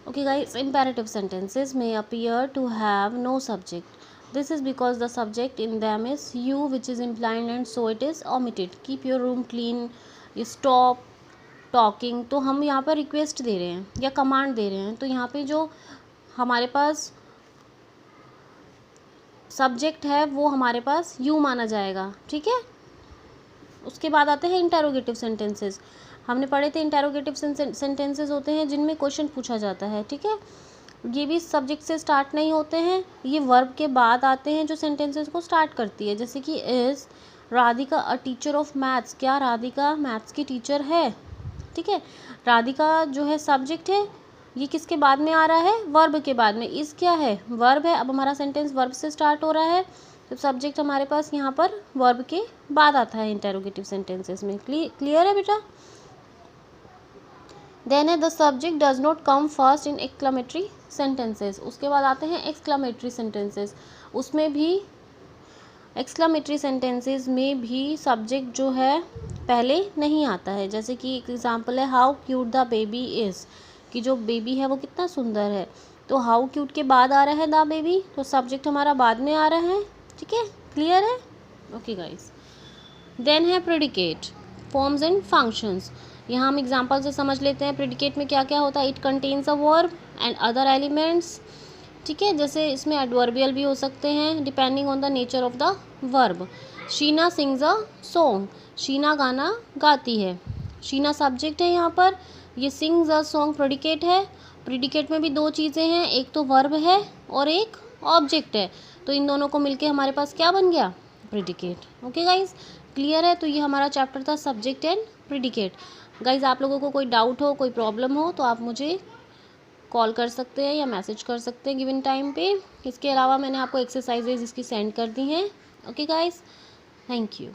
Okay guys, imperative sentences may appear to have no subject. This is because the subject in them is you, which is implied, and so it is omitted. Keep your room clean, stop talking. तो हम यहाँ पर request दे रहे हैं या command दे रहे हैं, तो यहाँ पे जो हमारे पास सब्जेक्ट है वो हमारे पास यू माना जाएगा. ठीक है. उसके बाद आते हैं इंटेरोगेटिव सेंटेंसेस. हमने पढ़े थे इंटेरोगेटिव सेंटेंसेस होते हैं जिनमें क्वेश्चन पूछा जाता है. ठीक है. ये भी सब्जेक्ट से स्टार्ट नहीं होते हैं, ये वर्ब के बाद आते हैं जो सेंटेंसेस को स्टार्ट करती है. जैसे कि is Radhika a teacher of maths. क्या राधिका मैथ्स की टीचर है? ठीक है. राधिका जो है सब्जेक्ट है, ये किसके बाद में आ रहा है? वर्ब के बाद में. इस क्या है? वर्ब है. अब हमारा सेंटेंस वर्ब से स्टार्ट हो रहा है, तो सब्जेक्ट हमारे पास यहाँ पर वर्ब के बाद आता है इंटेरोगेटिव सेंटेंसेस में. क्लियर है बेटा? देन है the subject does not come first in exclamatory sentences. उसके बाद आते हैं एक्सक्लेमेटरी सेंटेंसेस. उसमें भी एक्सक्लेमेटरी सेंटेंसेस में भी सब्जेक्ट जो है पहले नहीं आता है. जैसे कि एक एग्जांपल है how cute the baby is, कि जो बेबी है वो कितना सुंदर है. तो हाउ क्यूट के बाद आ रहा है द बेबी, तो सब्जेक्ट हमारा बाद में आ रहा है. ठीक है. क्लियर है? Okay guys. देन है प्रेडिकेट, फॉर्म्स एंड फंक्शंस. यहाँ हम एग्जांपल से समझ लेते हैं प्रेडिकेट में क्या क्या होता है. It contains a verb and other elements. ठीक है. जैसे इसमें एडवर्बियल भी हो सकते हैं depending on the nature of the verb. Sheena sings a song. Sheena गाना गाती है. शीना सब्जेक्ट है यहाँ पर. ये सिंग्स अ सॉन्ग प्रेडिकेट है. प्रेडिकेट में भी दो चीज़ें हैं, एक तो वर्ब है और एक ऑब्जेक्ट है. तो इन दोनों को मिलके हमारे पास क्या बन गया? प्रेडिकेट. Okay guys. क्लियर है? तो ये हमारा चैप्टर था सब्जेक्ट एंड प्रेडिकेट. गाइज आप लोगों को कोई डाउट हो, कोई प्रॉब्लम हो, तो आप मुझे कॉल कर सकते हैं या मैसेज कर सकते हैं गिवन टाइम पे. इसके अलावा मैंने आपको एक्सरसाइजेज इसकी सेंड कर दी हैं. Okay guys, thank you.